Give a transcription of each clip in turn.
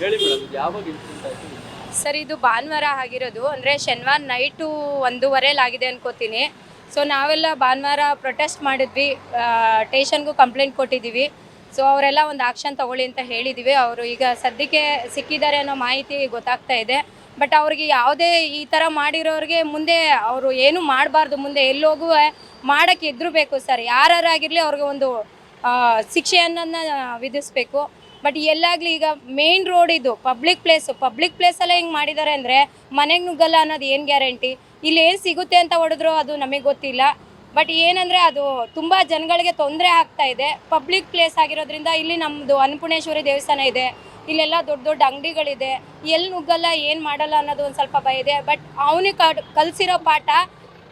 ಹೇಳಿ ಮೇಡಮ್, ಯಾವಾಗ ಇನ್ಸಿಡೆಂಟ್ ಆಯ್ತು? ಸರ್, ಇದು ಭಾನುವಾರ ಆಗಿರೋದು. ಅಂದರೆ ಶನಿವಾರ ನೈಟು 1:30 ಆಗಿದೆ ಅನ್ಕೋತೀನಿ. ಸೊ ನಾವೆಲ್ಲ ಭಾನುವಾರ ಪ್ರೊಟೆಸ್ಟ್ ಮಾಡಿದ್ವಿ, ಸ್ಟೇಷನ್ಗೂ ಕಂಪ್ಲೇಂಟ್ ಕೊಟ್ಟಿದ್ದೀವಿ. ಸೊ ಅವರೆಲ್ಲ ಒಂದು ಆಕ್ಷನ್ ತಗೊಳ್ಳಿ ಅಂತ ಹೇಳಿದ್ದೀವಿ. ಅವರು ಈಗ ಸದ್ಯಕ್ಕೆ ಸಿಕ್ಕಿದ್ದಾರೆ ಅನ್ನೋ ಮಾಹಿತಿ ಗೊತ್ತಾಗ್ತಾ ಇದೆ. ಬಟ್ ಅವ್ರಿಗೆ ಯಾವುದೇ ಈ ಥರ ಮಾಡಿರೋರಿಗೆ ಮುಂದೆ ಅವರು ಏನು ಮಾಡಬಾರ್ದು, ಮುಂದೆ ಎಲ್ಲೋಗೂ ಮಾಡೋಕ್ಕೆ ಎದುರಬೇಕು ಸರ್. ಯಾರಾಗಿರಲಿ ಅವ್ರಿಗೆ ಒಂದು ಶಿಕ್ಷೆಯನ್ನು ವಿಧಿಸ್ಬೇಕು. ಬಟ್ ಎಲ್ಲಾಗಲಿ ಈಗ ಮೇನ್ ರೋಡ್ ಇದು ಪಬ್ಲಿಕ್ ಪ್ಲೇಸಲ್ಲೇ ಹಿಂಗೆ ಮಾಡಿದ್ದಾರೆ ಅಂದರೆ ಮನೆಗೆ ನುಗ್ಗಲ್ಲ ಅನ್ನೋದು ಏನು ಗ್ಯಾರಂಟಿ? ಇಲ್ಲಿ ಏನು ಸಿಗುತ್ತೆ ಅಂತ ಹೊಡೆದ್ರು ಅದು ನಮಗೆ ಗೊತ್ತಿಲ್ಲ. ಬಟ್ ಏನಂದರೆ ಅದು ತುಂಬ ಜನಗಳಿಗೆ ತೊಂದರೆ ಆಗ್ತಾ ಇದೆ. ಪಬ್ಲಿಕ್ ಪ್ಲೇಸ್ ಆಗಿರೋದ್ರಿಂದ ಇಲ್ಲಿ ನಮ್ಮದು ಅನ್ನಪೂರ್ಣೇಶ್ವರಿ ದೇವಸ್ಥಾನ ಇದೆ, ಇಲ್ಲೆಲ್ಲ ದೊಡ್ಡ ದೊಡ್ಡ ಅಂಗಡಿಗಳಿದೆ. ಎಲ್ಲಿ ನುಗ್ಗಲ್ಲ, ಏನು ಮಾಡಲ್ಲ ಅನ್ನೋದು ಒಂದು ಸ್ವಲ್ಪ ಭಯ ಇದೆ. ಬಟ್ ಅವನಿಗೆ ಕಲಿಸಿರೋ ಪಾಠ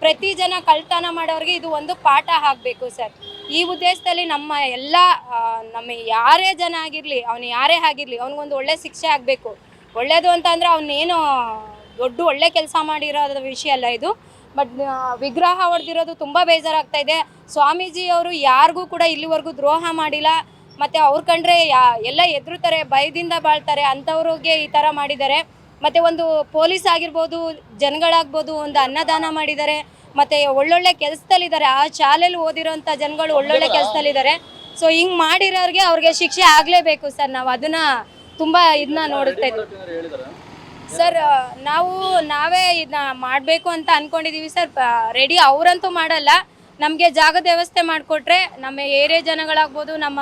ಪ್ರತಿ ಜನ ಕಳ್ತನ ಮಾಡೋರಿಗೆ ಇದು ಒಂದು ಪಾಠ ಆಗಬೇಕು ಸರ್. ಈ ಉದ್ದೇಶದಲ್ಲಿ ನಮ್ಮ ಯಾರೇ ಜನ ಆಗಿರಲಿ, ಅವನು ಯಾರೇ ಆಗಿರಲಿ, ಅವ್ನಿಗೊಂದು ಒಳ್ಳೆ ಶಿಕ್ಷೆ ಆಗಬೇಕು. ಒಳ್ಳೆಯದು ಅಂತ ಅಂದರೆ ಅವನೇನು ಒಳ್ಳೆ ಕೆಲಸ ಮಾಡಿರೋದ ವಿಷಯ ಅಲ್ಲ ಇದು. ಬಟ್ ವಿಗ್ರಹ ಹೊಡೆದಿರೋದು ತುಂಬ ಬೇಜಾರಾಗ್ತಾ ಇದೆ. ಸ್ವಾಮೀಜಿಯವರು ಯಾರಿಗೂ ಕೂಡ ಇಲ್ಲಿವರೆಗೂ ದ್ರೋಹ ಮಾಡಿಲ್ಲ. ಮತ್ತು ಅವ್ರು ಕಂಡ್ರೆ ಎಲ್ಲ ಎದುರುತ್ತಾರೆ, ಭಯದಿಂದ ಬಾಳ್ತಾರೆ, ಅಂಥವ್ರಿಗೆ ಈ ಥರ ಮಾಡಿದ್ದಾರೆ. ಮತ್ತು ಒಂದು ಪೊಲೀಸ್ ಆಗಿರ್ಬೋದು, ಜನಗಳಾಗ್ಬೋದು, ಒಂದು ಅನ್ನದಾನ ಮಾಡಿದ್ದಾರೆ. ಮತ್ತು ಒಳ್ಳೊಳ್ಳೆ ಕೆಲಸದಲ್ಲಿದ್ದಾರೆ. ಆ ಶಾಲೆಯಲ್ಲಿ ಓದಿರೋಂಥ ಜನಗಳು ಒಳ್ಳೊಳ್ಳೆ ಕೆಲಸದಲ್ಲಿದ್ದಾರೆ. ಸೊ ಹಿಂಗೆ ಮಾಡಿರೋರಿಗೆ ಅವ್ರಿಗೆ ಶಿಕ್ಷೆ ಆಗಲೇಬೇಕು ಸರ್. ನಾವು ಅದನ್ನು ತುಂಬ ಇದನ್ನ ನೋಡ್ತಾ ಇದ್ದೀವಿ ಸರ್. ನಾವೇ ಇದನ್ನ ಮಾಡಬೇಕು ಅಂತ ಅಂದ್ಕೊಂಡಿದ್ದೀವಿ ಸರ್. ರೆಡಿ ಅವರಂತೂ ಮಾಡಲ್ಲ. ನಮಗೆ ಜಾಗದ ವ್ಯವಸ್ಥೆ ಮಾಡಿಕೊಟ್ರೆ ನಮ್ಮ ಏರಿಯಾ ಜನಗಳಾಗ್ಬೋದು, ನಮ್ಮ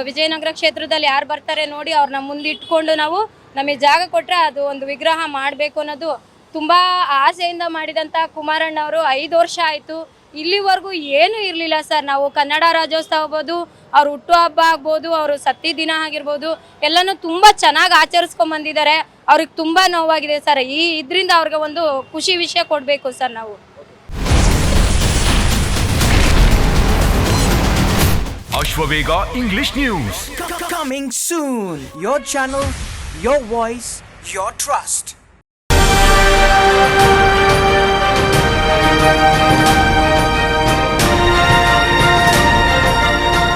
ವಿಜಯನಗರ ಕ್ಷೇತ್ರದಲ್ಲಿ ಯಾರು ಬರ್ತಾರೆ ನೋಡಿ ಅವ್ರನ್ನ ಮುಂದಿಟ್ಕೊಂಡು ನಮಗೆ ಜಾಗ ಕೊಟ್ಟರೆ ಅದು ಒಂದು ವಿಗ್ರಹ ಮಾಡಬೇಕು ಅನ್ನೋದು ತುಂಬ ಆಸೆಯಿಂದ ಮಾಡಿದಂಥ ಕುಮಾರಣ್ಣವರು 5 ವರ್ಷ ಆಯಿತು. ಇಲ್ಲಿವರೆಗೂ ಏನೂ ಇರಲಿಲ್ಲ ಸರ್. ನಾವು ಕನ್ನಡ ರಾಜ್ಯೋತ್ಸವ ಆಗ್ಬೋದು, ಅವ್ರ ಹುಟ್ಟುಹಬ್ಬ ಆಗ್ಬೋದು, ಅವರು ಸತ್ತಿ ದಿನ ಆಗಿರ್ಬೋದು, ಎಲ್ಲನೂ ತುಂಬ ಚೆನ್ನಾಗಿ ಆಚರಿಸ್ಕೊಂಬಂದಿದ್ದಾರೆ. ಅವ್ರಿಗೆ ತುಂಬ ನೋವಾಗಿದೆ ಸರ್. ಇದರಿಂದ ಅವ್ರಿಗೆ ಒಂದು ಖುಷಿ ವಿಷಯ ಕೊಡಬೇಕು ಸರ್ ನಾವು. Ashwavega English News. Coming soon. Your channel, your voice, your trust.